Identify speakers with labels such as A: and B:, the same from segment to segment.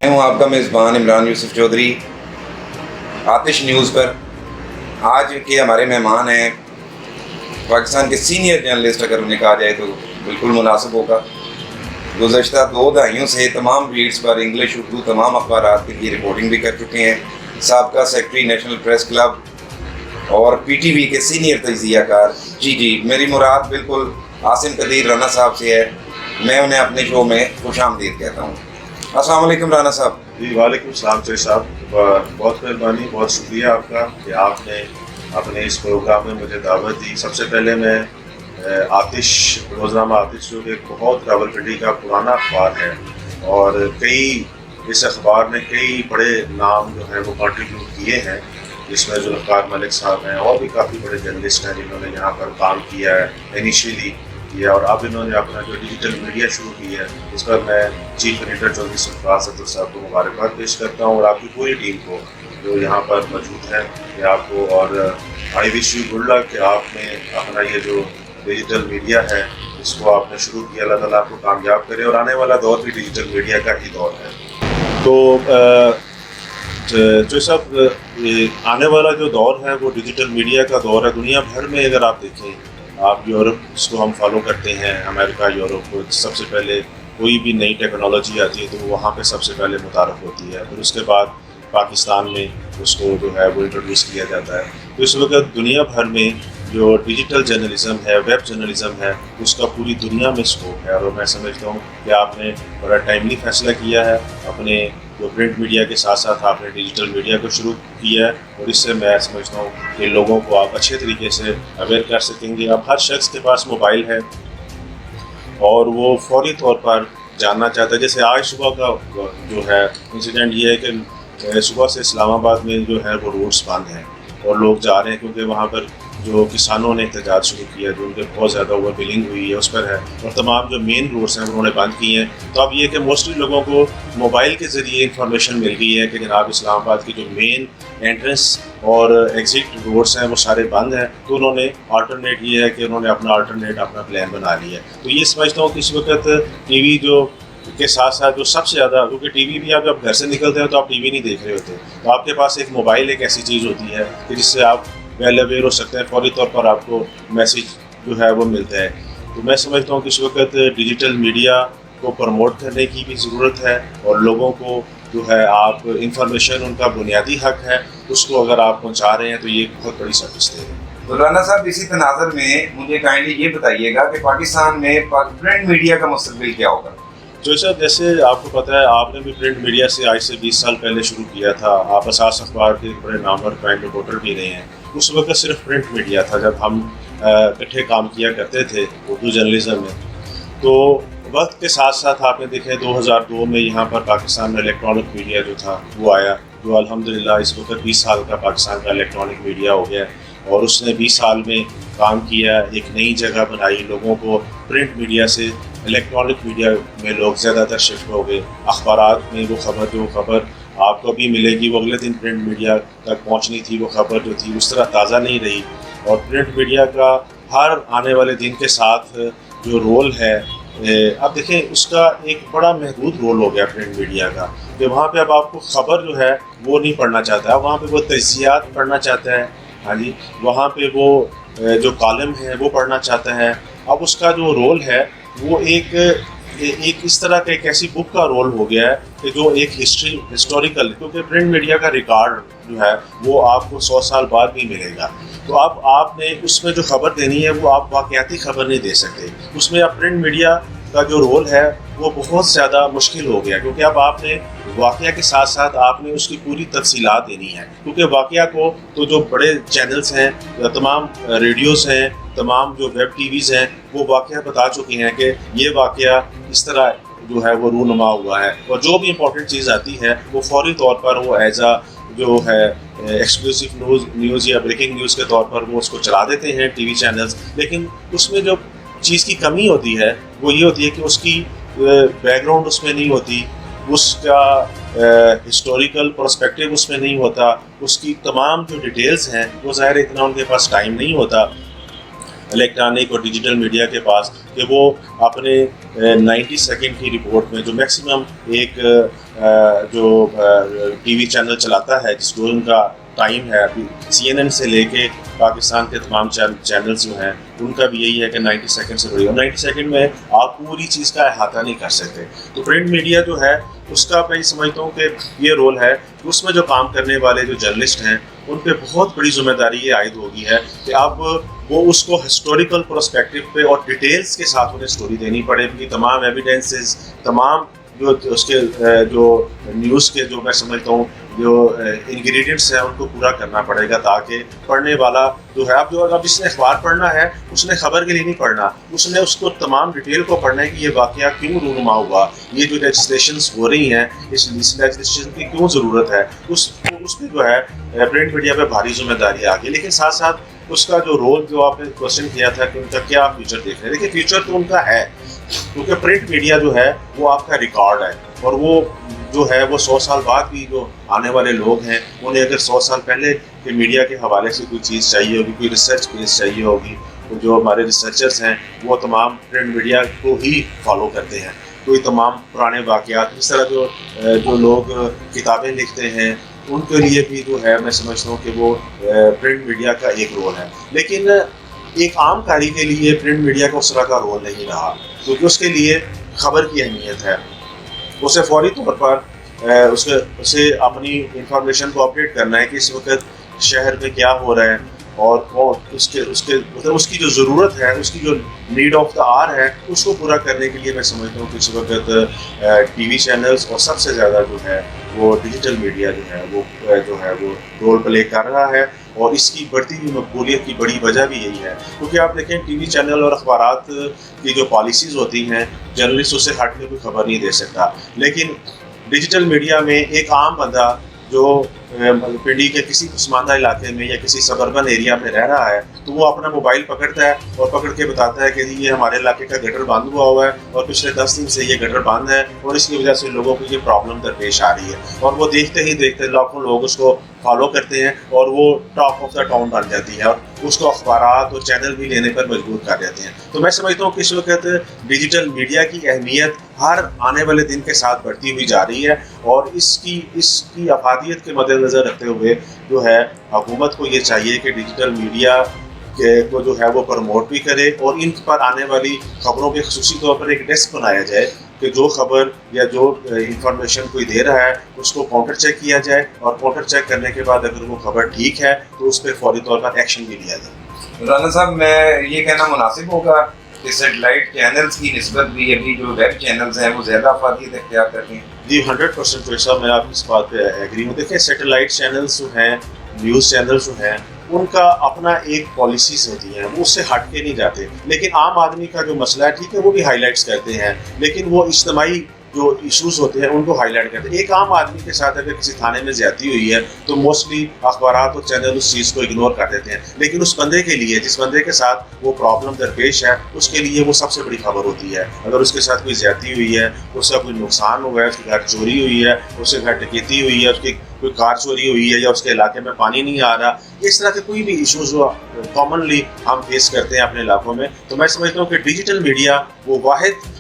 A: میں ہوں آپ کا میزبان عمران یوسف چودھری آتش نیوز پر۔ آج کے ہمارے مہمان ہیں پاکستان کے سینئر جرنلسٹ، اگر انہیں کہا جائے تو بالکل مناسب ہوگا۔ گزشتہ 2 دہائیوں سے تمام بیٹس پر انگلش اردو تمام اخبارات کی رپورٹنگ بھی کر چکے ہیں۔ سابقہ سیکرٹری نیشنل پریس کلب اور پی ٹی وی کے سینئر تجزیہ کار۔ جی میری مراد بالکل عاصم قدیر رانا صاحب سے ہے۔ میں انہیں اپنے شو میں خوش آمدید کہتا ہوں۔ السلام علیکم رانا صاحب۔
B: جی وعلیکم السلام چودھری صاحب، بہت مہربانی، بہت شکریہ آپ کا کہ آپ نے اپنے اس پروگرام میں مجھے دعوت دی۔ سب سے پہلے میں آتش، روزنامہ آتش جو کہ ایک بہت راولپنڈی کا پرانا اخبار ہے اور اس اخبار نے کئی بڑے نام جو ہیں وہ کنٹریبیوٹ کیے ہیں، جس میں ذوالفقار ملک صاحب ہیں اور بھی کافی بڑے جرنلسٹ ہیں جنہوں نے یہاں پر کام کیا ہے انیشیلی کیا، اور اب انہوں نے اپنا جو ڈیجیٹل میڈیا شروع کی ہے اس پر میں چیف ایڈیٹر چودھری سرفراز افضل صاحب کو مبارکباد پیش کرتا ہوں، اور آپ کی پوری ٹیم کو جو یہاں پر موجود ہے کہ آپ کو، اور آئی وش یو گڈ لک کہ آپ نے اپنا یہ جو ڈیجیٹل میڈیا ہے اس کو آپ نے شروع کیا۔ اللہ تعالیٰ آپ کو کامیاب کرے، اور آنے والا دور بھی ڈیجیٹل میڈیا کا ہی دور ہے۔ تو جو سب آنے والا جو دور ہے وہ ڈیجیٹل میڈیا کا دور ہے۔ دنیا بھر میں اگر آپ دیکھیں، آپ یورپ جس کو ہم فالو کرتے ہیں، امریکہ، یورپ کو سب سے پہلے کوئی بھی نئی ٹیکنالوجی آتی ہے تو وہ وہاں پہ سب سے پہلے متعارف ہوتی ہے، پھر اس کے بعد پاکستان میں اس کو جو ہے وہ انٹروڈیوس کیا جاتا ہے۔ تو اس وقت دنیا بھر میں جو ڈیجیٹل جرنلزم ہے، ویب جرنلزم ہے، اس کا پوری دنیا میں اسکوپ ہے، اور میں سمجھتا ہوں کہ آپ نے بڑا ٹائملی فیصلہ کیا ہے۔ اپنے جو پرنٹ میڈیا کے ساتھ ساتھ آپ نے ڈیجیٹل میڈیا کو شروع کیا ہے، اور اس سے میں سمجھتا ہوں کہ لوگوں کو آپ اچھے طریقے سے اویئر کر سکیں گے۔ اب ہر شخص کے پاس موبائل ہے اور وہ فوری طور پر جاننا چاہتا ہے۔ جیسے آج صبح کا جو ہے انسیڈنٹ یہ ہے کہ صبح سے اسلام آباد میں جو ہے وہ روڈس بند ہیں اور لوگ جا رہے ہیں، کیونکہ وہاں پر جو کسانوں نے احتجاج شروع کیا، جو ان کے بہت زیادہ اوور بلنگ ہوئی ہے اس پر ہے، اور تمام جو مین روڈس ہیں انہوں نے بند کیے ہیں۔ تو اب یہ کہ موسٹلی لوگوں کو موبائل کے ذریعے انفارمیشن مل گئی ہے کہ جناب اسلام آباد کی جو مین انٹرنس اور ایگزٹ روڈس ہیں وہ سارے بند ہیں، تو انہوں نے آلٹرنیٹ یہ ہے کہ انہوں نے اپنا پلان بنا لیا ہے۔ تو یہ سمجھتا ہوں کہ اس وقت ٹی وی جو کے ساتھ ساتھ جو سب سے زیادہ، کیونکہ ٹی وی بھی آپ جب گھر سے نکلتے ہیں تو آپ ٹی وی نہیں دیکھ رہے ہوتے، تو آپ کے پاس ایک موبائل ایک ایسی چیز ہوتی ہے کہ جس سے آپ ویل اویئر ہو سکتے ہیں، فوری طور پر آپ کو میسیج جو ہے وہ ملتا ہے۔ تو میں سمجھتا ہوں کہ اس وقت ڈیجیٹل میڈیا کو پروموٹ کرنے کی بھی ضرورت ہے، اور لوگوں کو جو ہے آپ انفارمیشن، ان کا بنیادی حق ہے، اس کو اگر آپ پہنچا رہے ہیں تو یہ ایک بہت بڑی سروس ہے۔
A: تو رانا صاحب، اسی تناظر میں مجھے کائنڈلی یہ بتائیے گا کہ پاکستان میں پرنٹ میڈیا کا مستقبل کیا ہوگا؟
B: جو سر، جیسے آپ کو پتہ ہے، آپ نے بھی پرنٹ میڈیا سے آج سے 20 سال پہلے شروع کیا تھا۔ آپ اساس اخبار کے بڑے نامور کرائم رپورٹر بھی رہے ہیں۔ اس وقت صرف پرنٹ میڈیا تھا جب ہم اکٹھے کام کیا کرتے تھے اردو جرنلزم میں۔ تو وقت کے ساتھ ساتھ آپ نے دیکھا 2002 میں یہاں پر پاکستان میں الیکٹرانک میڈیا جو تھا وہ آیا، جو الحمدللہ اس وقت 20 سال کا پاکستان کا الیکٹرانک میڈیا ہو گیا، اور اس نے 20 سال میں کام کیا، ایک نئی جگہ بنائی، لوگوں کو پرنٹ میڈیا سے الیکٹرانک میڈیا میں لوگ زیادہ تر شفٹ ہو گئے۔ اخبارات میں وہ خبر آپ کو بھی ملے گی، وہ اگلے دن پرنٹ میڈیا تک پہنچنی تھی، وہ خبر جو تھی اس طرح تازہ نہیں رہی۔ اور پرنٹ میڈیا کا ہر آنے والے دن کے ساتھ جو رول ہے، اب دیکھیں اس کا ایک بڑا محدود رول ہو گیا پرنٹ میڈیا کا، کہ وہاں پہ اب آپ کو خبر جو ہے وہ نہیں پڑھنا چاہتا ہے، وہاں پہ وہ تجزیات پڑھنا چاہتا ہے، ہاں جی، وہاں پہ وہ جو کالم ہے وہ پڑھنا چاہتا ہے۔ اب اس کا جو رول ہے وہ ایک اس طرح کا ایک ایسی بک کا رول ہو گیا ہے کہ جو ایک ہسٹوریکل، کیونکہ پرنٹ میڈیا کا ریکارڈ جو ہے وہ آپ کو 100 سال بعد بھی ملے گا۔ تو اب آپ نے اس میں جو خبر دینی ہے وہ آپ واقعاتی خبر نہیں دے سکتے، اس میں اب پرنٹ میڈیا کا جو رول ہے وہ بہت زیادہ مشکل ہو گیا، کیونکہ اب آپ نے واقعہ کے ساتھ ساتھ آپ نے اس کی پوری تفصیلات دینی ہے، کیونکہ واقعہ کو تو جو بڑے چینلز ہیں، تمام ریڈیوز ہیں، تمام جو ویب ٹی ویز ہیں، وہ واقعہ بتا چکے ہیں کہ یہ واقعہ اس طرح جو ہے وہ رونما ہوا ہے، اور جو بھی امپورٹنٹ چیز آتی ہے وہ فوری طور پر وہ ایز جو ہے ایکسکلوسیو نیوز یا بریکنگ نیوز کے طور پر وہ اس کو چلا دیتے ہیں ٹی وی چینلز۔ لیکن اس میں جو چیز کی کمی ہوتی ہے وہ یہ ہوتی ہے کہ اس کی بیک گراؤنڈ اس میں نہیں ہوتی، اس کا ہسٹوریکل پرسپیکٹیو اس میں نہیں ہوتا، اس کی تمام جو ڈیٹیلز ہیں وہ ظاہر اتنا ان کے پاس ٹائم نہیں ہوتا۔ इलेक्ट्रॉनिक और डिजिटल मीडिया के पास कि वो अपने 90 सेकंड की रिपोर्ट में जो मैक्सिमम एक जो टीवी चैनल चलाता है जिसको उनका टाइम है, अभी CNN से लेके पाकिस्तान के तमाम चैनल्स जो हैं उनका भी यही है कि 90 सेकंड से बढ़िया, 90 सेकंड में आप पूरी चीज़ का अहाता नहीं कर सकते। तो प्रिंट मीडिया जो है उसका मैं समझता हूँ कि ये रोल है कि उसमें जो काम करने वाले जो जर्नलिस्ट हैं उन पे बहुत बड़ी जिम्मेदारी ये आयद होगी है कि अब वो उसको हिस्टोरिकल पर्सपेक्टिव पे और डिटेल्स के साथ उन्हें स्टोरी देनी पड़ेगी, तमाम एविडेंसेस, तमाम जो उसके जो न्यूज़ के जो मैं समझता हूँ जो इंग्रेडिएंट्स हैं उनको पूरा करना पड़ेगा ताकि पढ़ने वाला जो है, अब जिसने अखबार पढ़ना है उसने खबर के लिए नहीं पढ़ना, उसने उसको तमाम डिटेल को पढ़ना है कि ये वाक़या क्यों रूनुमा हुआ, ये जो लेजिस्लेशंस हो रही हैं इस लेजिस्लेशन की क्यों ज़रूरत है, उस पर जो है प्रिंट मीडिया पे भारी जिम्मेदारी आ गई। लेकिन साथ साथ उसका जो रोल जो आपने क्वेश्चन किया था कि उनका क्या फ्यूचर देख रहे हैं, देखिए फ्यूचर तो उनका है क्योंकि प्रिंट मीडिया जो है वो आपका रिकॉर्ड है और वो जो है वो 100 साल बाद भी जो आने वाले लोग हैं उन्हें अगर 100 साल पहले के मीडिया के हवाले से कोई चीज़ चाहिए होगी, कोई रिसर्च केस चाहिए होगी, तो जो हमारे रिसर्चर्स हैं वो तमाम प्रिंट मीडिया को ही फॉलो करते हैं। कोई तमाम पुराने वाक़यात इस तरह जो लोग किताबें लिखते हैं उनके लिए भी जो है मैं समझता हूँ कि वो प्रिंट मीडिया का एक रोल है। लेकिन एक आम कारी के लिए प्रिंट मीडिया का उस तरह का रोल नहीं रहा क्योंकि उसके लिए खबर की अहमियत है, उसे फौरी तौर पर उसे अपनी इंफॉर्मेशन को अपडेट करना है कि इस वक्त शहर में क्या हो रहा है और उसके मतलब उसकी जो ज़रूरत है, उसकी जो नीड ऑफ द आवर है उसको पूरा करने के लिए मैं समझता हूँ कि इस वक्त टीवी चैनल्स और सबसे ज़्यादा जो है वो डिजिटल मीडिया जो है वो रोल प्ले कर रहा है। और इसकी बढ़ती हुई मकबूलियत की बड़ी वजह भी यही है क्योंकि आप देखें टीवी चैनल और अखबारात की जो पॉलिसीज़ होती हैं जर्नलिस्ट उससे हट के कोई खबर नहीं दे सकता, लेकिन डिजिटल मीडिया में एक आम बंदा जो पिंडी के किसी पसमानदा इलाके में या किसी सबर्बन एरिया में रह रहा है तो वो अपना मोबाइल पकड़ता है और पकड़ के बताता है कि ये हमारे इलाके का गटर बंद हुआ है और पिछले 10 दिन से ये गटर बंद है और इसकी वजह से लोगों को ये प्रॉब्लम दरपेश आ रही है, और वो देखते ही देखते लाखों लोग उसको फॉलो करते हैं और वो टॉप ऑफ द टाउन बन जाती है और उसको अखबारात और चैनल भी लेने पर मजबूर कर देते हैं। तो मैं समझता हूँ कि इस वक्त डिजिटल मीडिया की अहमियत हर आने वाले दिन के साथ बढ़ती हुई जा रही है और इसकी अफादियत के मद्देनज़र रखते हुए जो है हुकूमत को ये चाहिए कि डिजिटल मीडिया को जो है वो प्रमोट भी करे और इन पर आने वाली खबरों के ख़ुसूसी तौर पर एक डेस्क बनाया जाए कि जो खबर या जो इंफॉर्मेशन कोई दे रहा है उसको काउंटर चेक किया जाए और काउंटर चेक करने के बाद अगर वो खबर ठीक है तो उस पर फौरी तौर पर एक्शन भी लिया जाए।
A: राना साहब, मैं ये कहना मुनासिब होगा कि सेटेलाइट चैनल्स की निस्बत भी अभी जो वेब चैनल्स हैं वो ज़्यादा अफादियत इख्तियार कर रही हैं?
B: जी 100% तो साहब मैं आपकी इस बात पे एग्री हूँ। देखिए सेटेलाइट चैनल्स जो हैं, न्यूज़ चैनल्स जो हैं, उनका अपना एक पॉलिसीज़ होती हैं, वो उससे हट के नहीं जाते। लेकिन आम आदमी का जो मसला है ठीक है वो भी हाईलाइट्स करते हैं, लेकिन वो इज्तिमाई जो इश्यूज़ होते हैं उनको हाईलाइट करते हैं। एक आम आदमी के साथ अगर किसी थाने में ज्यादती हुई है तो मोस्टली अखबारात और चैनल उस चीज़ को इग्नोर कर देते हैं, लेकिन उस बंदे के लिए जिस बंदे के साथ वो प्रॉब्लम दरपेश है उसके लिए वो सबसे बड़ी खबर होती है। अगर उसके साथ कोई ज्यादती हुई है, उसका कोई नुकसान हुआ है, उसके घर चोरी हुई है, उसके घर डकैती हुई है, उसकी कोई कार चोरी हुई है या उसके इलाके में पानी नहीं आ रहा, इस तरह के कोई भी इशूज़ जो कॉमनली हम फेस करते हैं अपने इलाकों में, तो मैं समझता हूँ कि डिजिटल मीडिया वो वाहिद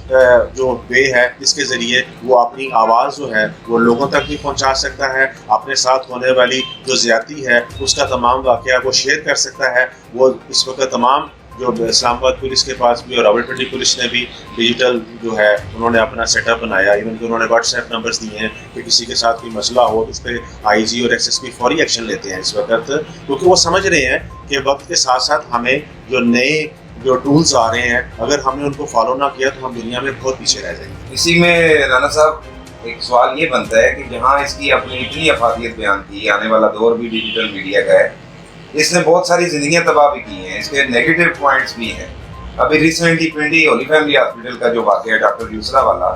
B: जो वे है जिसके ज़रिए वो अपनी आवाज़ जो है वो लोगों तक भी पहुँचा सकता है, अपने साथ होने वाली जो ज़्यादती है उसका तमाम वाक़या वो शेयर कर सकता है। वो इस वक्त तमाम जो इस्लामाबाद पुलिस के पास भी और रावलपिंडी पुलिस ने भी डिजिटल जो है उन्होंने अपना सेटअप बनाया, इवन कि उन्होंने व्हाट्सएप नंबर्स दिए हैं कि किसी के साथ कोई मसला हो तो उस पर IG और SSP फौरी एक्शन लेते हैं इस वक्त, क्योंकि वो समझ रहे हैं कि वक्त के साथ साथ हमें जो नए जो टूल्स आ रहे हैं अगर हमने उनको फॉलो ना किया तो हम दुनिया में बहुत पीछे रह जाएंगे।
A: इसी में राना साहब एक सवाल ये बनता है कि जहाँ इसकी अपनी इतनी अफादियत बयान की, आने वाला दौर भी डिजिटल मीडिया का है, इसने बहुत सारी ज़िंदगियाँ तबाह भी की हैं, इसके नेगेटिव पॉइंट्स भी हैं। अभी रिसेंटली पिंडी होली फैमिली हॉस्पिटल का जो वाक़या डॉक्टर यूसरा वाला,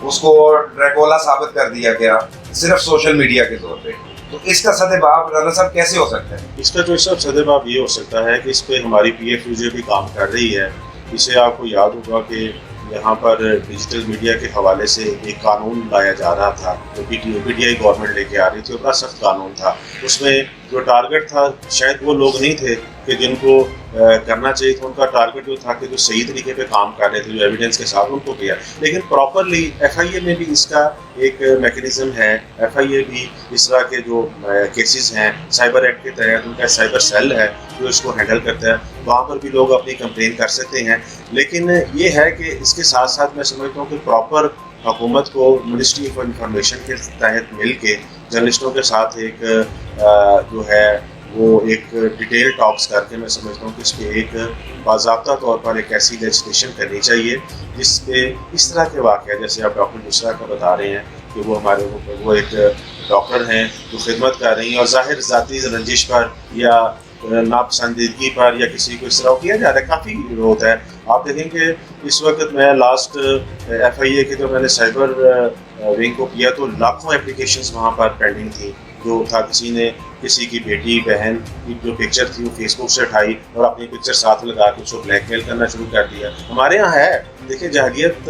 A: उसको ड्रैकुला साबित कर दिया गया सिर्फ सोशल मीडिया के तौर पे, तो इसका सदेबाब राना साहब कैसे हो सकता है?
B: इसका जो सब सदेबाब ये हो सकता है कि इस पर हमारी PFUJ भी काम कर रही है। इसे आपको याद होगा कि यहाँ पर डिजिटल मीडिया के हवाले से एक कानून लाया जा रहा था जो PTI गवर्नमेंट लेके आ रही थी, बड़ा सख्त कानून था। उसमें जो टारगेट था शायद वो लोग नहीं थे कि जिनको करना चाहिए था। उनका टारगेट जो था कि जो सही तरीके पे काम कर रहे थे, जो एविडेंस के साथ, उनको किया। लेकिन प्रॉपरली FIA में भी इसका एक मैकेनिज्म है। FIA भी इस तरह के जो केसेस हैं साइबर एक्ट के तहत, उनका साइबर सेल है जो इसको हैंडल करता है, वहाँ पर भी लोग अपनी कंप्लेन कर सकते हैं। लेकिन ये है कि इसके साथ साथ मैं समझता हूँ कि प्रॉपर हुकूमत को मिनिस्ट्री ऑफ इंफॉर्मेशन के तहत मिल के जर्नलिस्टों के साथ एक जो है वो एक डिटेल टॉक्स करके मैं समझता हूँ कि इस पर एक बाज़ाब्ता तौर पर एक ऐसी लेजिस्लेशन करनी चाहिए जिस पे इस तरह के वाक़या, जैसे आप डॉक्टर बुशरा का बता रहे हैं कि वो एक डॉक्टर हैं जो खिदमत कर रही हैं और ज़ाहिर ज़ाती रंजिश पर या नापसंदीदगी पर या किसी को इस तरह किया जा रहा है, काफ़ी होता है। आप देखेंगे इस वक्त मैं लास्ट FIA के जो मैंने साइबर विंग को किया तो लाखों एप्लीकेशंस वहाँ पर पेंडिंग थी। जो था किसी ने किसी की बेटी बहन की जो पिक्चर थी वो फेसबुक से उठाई और अपनी पिक्चर साथ लगा के उसको ब्लैकमेल करना शुरू कर दिया। हमारे यहाँ है, देखिए जहलियत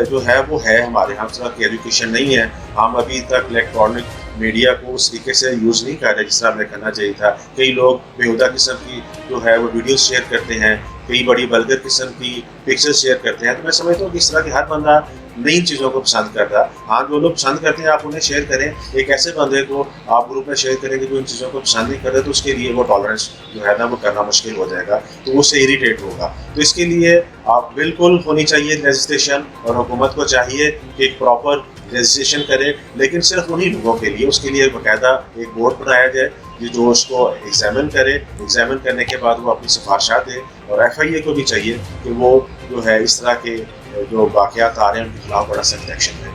B: जो है वो है हमारे यहाँ, उस तरह की एजुकेशन नहीं है। हम अभी तक इलेक्ट्रॉनिक मीडिया को उस तरीके से यूज़ नहीं कर रहे जिस तरह हमें करना चाहिए था। कई लोग बेहुदा किस्म की जो है वो वीडियो शेयर करते हैं, कई बड़ी वल्गर किस्म की पिक्चर्स शेयर करते हैं। तो मैं समझता हूँ कि इस तरह की हर बंदा नई चीज़ों को पसंद करता है। हाँ, जो लोग पसंद करते हैं आप उन्हें शेयर करें। एक ऐसे बंदे को आप ग्रुप में शेयर करेंगे जो इन चीज़ों को पसंद नहीं कर रहे, तो उसके लिए वो टॉलरेंस जो है ना वो करना मुश्किल हो जाएगा, तो वो उससे इरीटेट होगा। तो इसके लिए आप बिल्कुल होनी चाहिए लेजिस्लेशन, और हुकूमत को चाहिए कि एक प्रॉपर रजिस्ट्रेशन करे, लेकिन सिर्फ उन्हीं लोगों के लिए। उसके लिए बाकायदा एक बोर्ड बनाया जाए जो उसको एग्जामिन करे, एग्जामिन करने के बाद वो अपनी सिफारिशात दे। और FIA को भी चाहिए कि वो जो है इस तरह के जो वाक़यात आ रहे हैं उनके खिलाफ बड़ा सख्त एक्शन ले।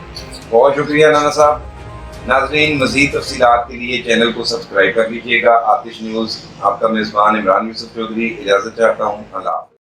A: बहुत शुक्रिया नाना साहब। नाज़रीन, मज़ीद तफ़सीलात के लिए चैनल को सब्सक्राइब कर लीजिएगा। आतिश न्यूज़, आपका मेज़बान इमरान यूसुफ चौधरी इजाज़त चाहता हूँ। अल्लाह।